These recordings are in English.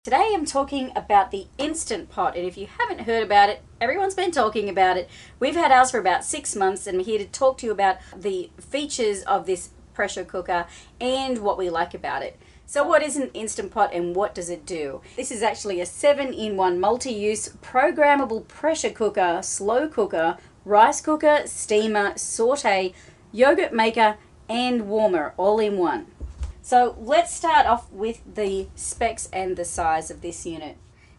Today I'm talking about the Instant Pot, and if you haven't heard about it, everyone's been talking about it. We've had ours for about 6 months, and we're here to talk to you about the features of this pressure cooker and what we like about it. So what is an Instant Pot and what does it do? This is actually a 7-in-1 multi-use programmable pressure cooker, slow cooker, rice cooker, steamer, sauté, yogurt maker and warmer all in one. So let's start off with the specs and the size of this unit.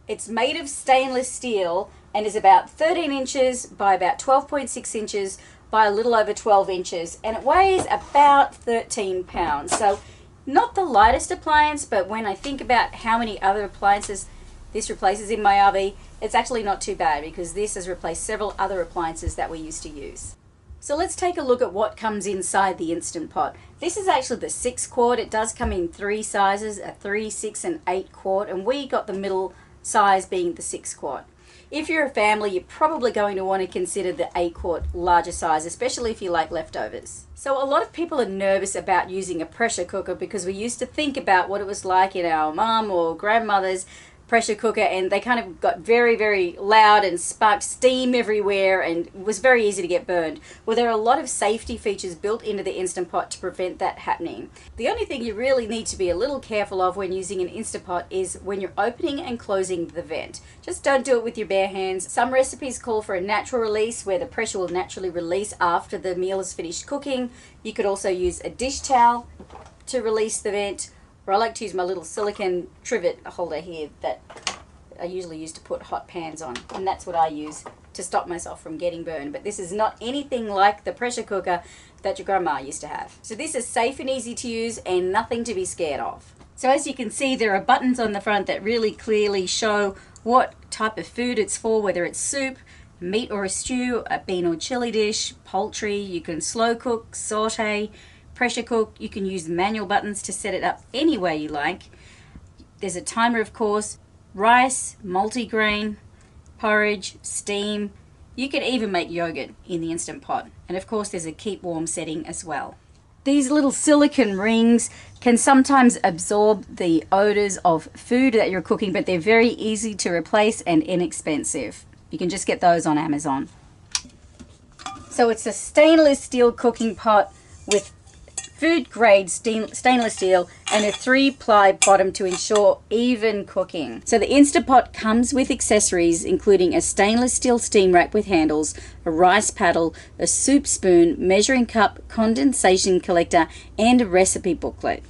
It's made of stainless steel and is about 13 inches by about 12.6 inches by a little over 12 inches, and it weighs about 13 pounds. So not the lightest appliance, but when I think about how many other appliances this replaces in my RV, it's actually not too bad because this has replaced several other appliances that we used to use. So let's take a look at what comes inside the Instant Pot. This is actually the 6 quart. It does come in 3 sizes, a 3, 6 and 8 quart, and we got the middle size being the 6 quart. If you're a family, you're probably going to want to consider the 8 quart larger size, especially if you like leftovers. So a lot of people are nervous about using a pressure cooker because we used to think about what it was like in our mum or grandmother's pressure cooker, and they kind of got very, very loud and sparked steam everywhere and it was very easy to get burned. Well, there are a lot of safety features built into the Instant Pot to prevent that happening. The only thing you really need to be a little careful of when using an Instant Pot is when you're opening and closing the vent. Just don't do it with your bare hands. Some recipes call for a natural release where the pressure will naturally release after the meal is finished cooking. You could also use a dish towel to release the vent. Or I like to use my little silicone trivet holder here that I usually use to put hot pans on, and that's what I use to stop myself from getting burned. But this is not anything like the pressure cooker that your grandma used to have. So this is safe and easy to use and nothing to be scared of. So as you can see, there are buttons on the front that really clearly show what type of food it's for, whether it's soup, meat or a stew, a bean or chili dish, poultry. You can slow cook, saute, pressure cook. You can use manual buttons to set it up any way you like. There's a timer, of course, rice, multigrain, porridge, steam. You can even make yogurt in the Instant Pot. And of course there's a keep warm setting as well. These little silicone rings can sometimes absorb the odors of food that you're cooking, but they're very easy to replace and inexpensive. You can just get those on Amazon. So it's a stainless steel cooking pot with food grade stainless steel and a 3-ply bottom to ensure even cooking. So the Instant Pot comes with accessories including a stainless steel steam rack with handles, a rice paddle, a soup spoon, measuring cup, condensation collector and a recipe booklet.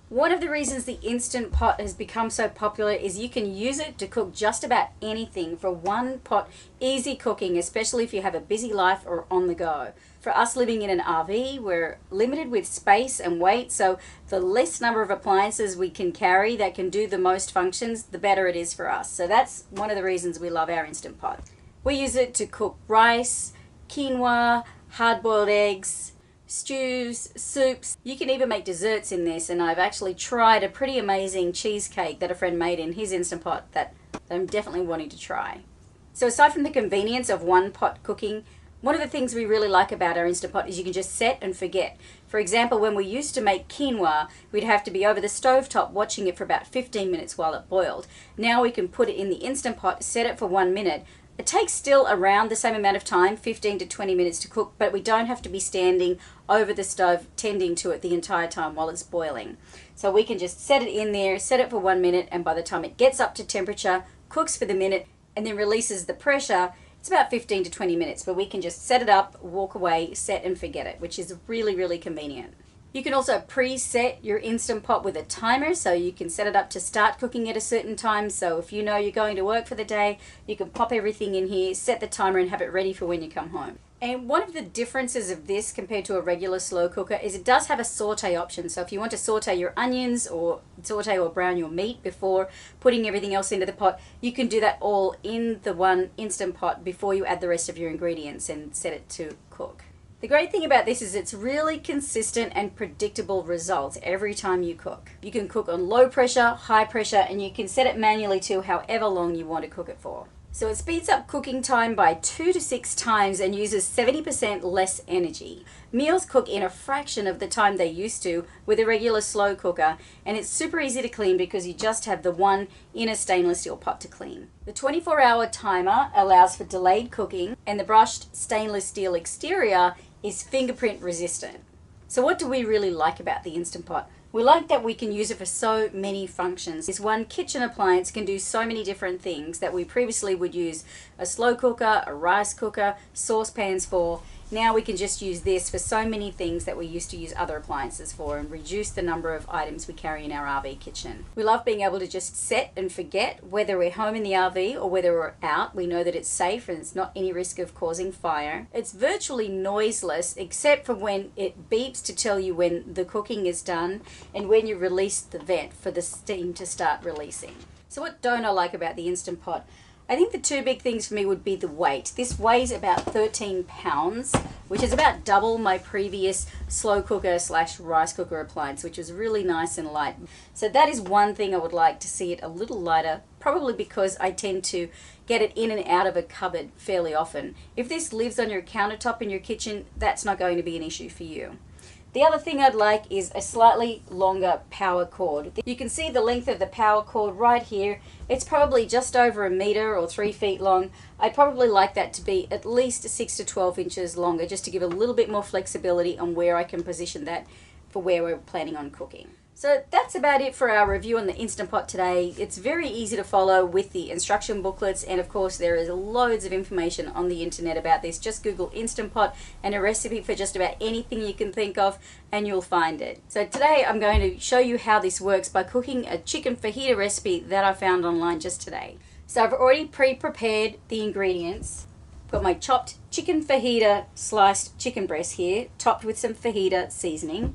One of the reasons the Instant Pot has become so popular is you can use it to cook just about anything for one pot, easy cooking, especially if you have a busy life or on the go. For us living in an RV, we're limited with space and weight, so the less number of appliances we can carry that can do the most functions, the better it is for us. So that's one of the reasons we love our Instant Pot. We use it to cook rice, quinoa, hard-boiled eggs, stews, soups. You can even make desserts in this, and I've actually tried a pretty amazing cheesecake that a friend made in his Instant Pot that I'm definitely wanting to try. So aside from the convenience of one pot cooking, one of the things we really like about our Instant Pot is you can just set and forget. For example, when we used to make quinoa, we'd have to be over the stovetop watching it for about 15 minutes while it boiled. Now we can put it in the Instant Pot, set it for 1 minute. It takes still around the same amount of time, 15 to 20 minutes to cook, but we don't have to be standing over the stove tending to it the entire time while it's boiling. So we can just set it in there, set it for 1 minute, and by the time it gets up to temperature, cooks for the minute, and then releases the pressure, it's about 15 to 20 minutes, but we can just set it up, walk away, set and forget it, which is really, really convenient. You can also preset your Instant Pot with a timer, so you can set it up to start cooking at a certain time. So if you know you're going to work for the day, you can pop everything in here, set the timer and have it ready for when you come home. And one of the differences of this compared to a regular slow cooker is it does have a saute option. So if you want to saute your onions or saute or brown your meat before putting everything else into the pot, you can do that all in the one Instant Pot before you add the rest of your ingredients and set it to cook. The great thing about this is it's really consistent and predictable results every time you cook. You can cook on low pressure, high pressure, and you can set it manually to however long you want to cook it for. So it speeds up cooking time by 2 to 6 times and uses 70% less energy. Meals cook in a fraction of the time they used to with a regular slow cooker, and it's super easy to clean because you just have the one inner stainless steel pot to clean. The 24-hour timer allows for delayed cooking, and the brushed stainless steel exterior is fingerprint resistant. So what do we really like about the Instant Pot? We like that we can use it for so many functions. This one kitchen appliance can do so many different things that we previously would use a slow cooker, a rice cooker, saucepans for. Now we can just use this for so many things that we used to use other appliances for and reduce the number of items we carry in our RV kitchen. We love being able to just set and forget whether we're home in the RV or whether we're out. We know that it's safe and it's not any risk of causing fire. It's virtually noiseless except for when it beeps to tell you when the cooking is done and when you release the vent for the steam to start releasing. So what don't I like about the Instant Pot? I think the two big things for me would be the weight. This weighs about 13 pounds, which is about double my previous slow cooker / rice cooker appliance, which was really nice and light. So that is one thing I would like to see it a little lighter, probably because I tend to get it in and out of a cupboard fairly often. If this lives on your countertop in your kitchen, that's not going to be an issue for you. The other thing I'd like is a slightly longer power cord. You can see the length of the power cord right here. It's probably just over 1 meter or 3 feet long. I'd probably like that to be at least 6 to 12 inches longer, just to give a little bit more flexibility on where I can position that for where we're planning on cooking. So that's about it for our review on the Instant Pot today. It's very easy to follow with the instruction booklets, and of course there is loads of information on the internet about this. Just Google Instant Pot and a recipe for just about anything you can think of and you'll find it. So today I'm going to show you how this works by cooking a chicken fajita recipe that I found online just today. So I've already pre-prepared the ingredients. I've got my chopped chicken fajita sliced chicken breast here, topped with some fajita seasoning.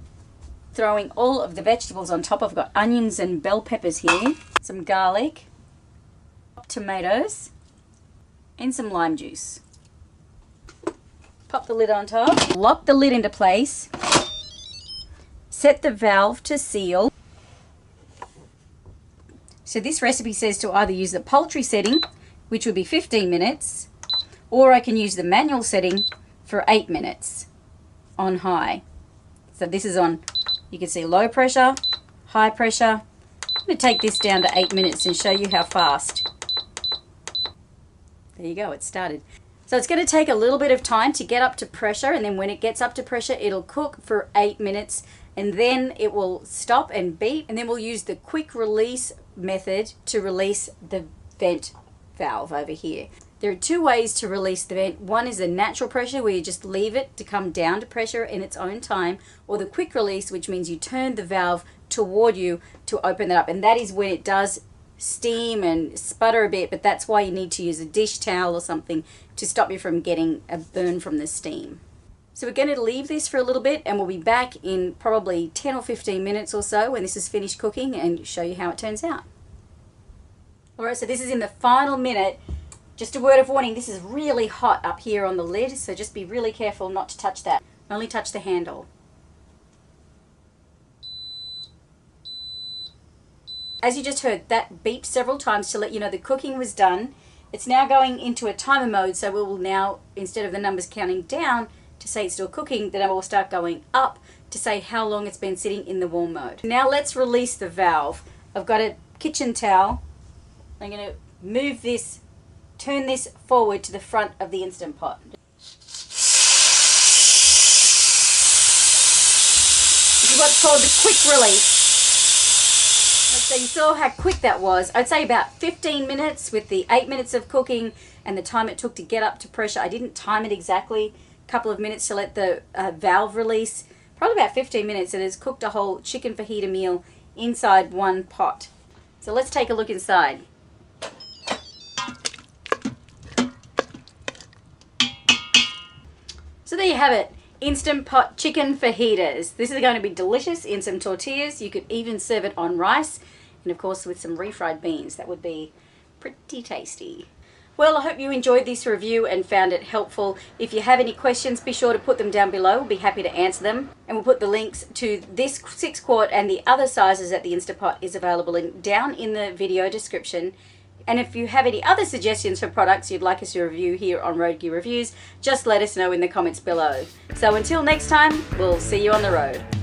Throwing all of the vegetables on top. I've got onions and bell peppers here, some garlic, tomatoes, and some lime juice. Pop the lid on top, lock the lid into place, set the valve to seal. So this recipe says to either use the poultry setting, which would be 15 minutes, or I can use the manual setting for 8 minutes on high. So this is on, you can see low pressure, high pressure. I'm going to take this down to 8 minutes and show you how fast. There you go, it started. So it's going to take a little bit of time to get up to pressure, and then when it gets up to pressure, it'll cook for 8 minutes, and then it will stop and beep, and then we'll use the quick release method to release the vent valve over here. There are two ways to release the vent. One is the natural pressure, where you just leave it to come down to pressure in its own time, or the quick release, which means you turn the valve toward you to open it up, and that is when it does steam and sputter a bit, but that's why you need to use a dish towel or something to stop you from getting a burn from the steam. So we're going to leave this for a little bit, and we'll be back in probably 10 or 15 minutes or so when this is finished cooking and show you how it turns out. Alright, so this is in the final minute. Just a word of warning, this is really hot up here on the lid, so just be really careful not to touch that. Only touch the handle. As you just heard, that beeped several times to let you know the cooking was done. It's now going into a timer mode, so we will now, instead of the numbers counting down to say it's still cooking, the number will start going up to say how long it's been sitting in the warm mode. Now let's release the valve. I've got a kitchen towel. I'm going to move this, turn this forward to the front of the Instant Pot. This is what's called the quick release. So you saw how quick that was. I'd say about 15 minutes with the 8 minutes of cooking and the time it took to get up to pressure. I didn't time it exactly, a couple of minutes to let the valve release. Probably about 15 minutes, and it's cooked a whole chicken fajita meal inside one pot. So let's take a look inside. So there you have it, Instant Pot chicken fajitas. This is going to be delicious in some tortillas. You could even serve it on rice, and of course with some refried beans. That would be pretty tasty. Well, I hope you enjoyed this review and found it helpful. If you have any questions, be sure to put them down below. We'll be happy to answer them. And we'll put the links to this 6-quart and the other sizes that the Instant Pot is available in down in the video description. And if you have any other suggestions for products you'd like us to review here on Road Gear Reviews, just let us know in the comments below. So until next time, we'll see you on the road.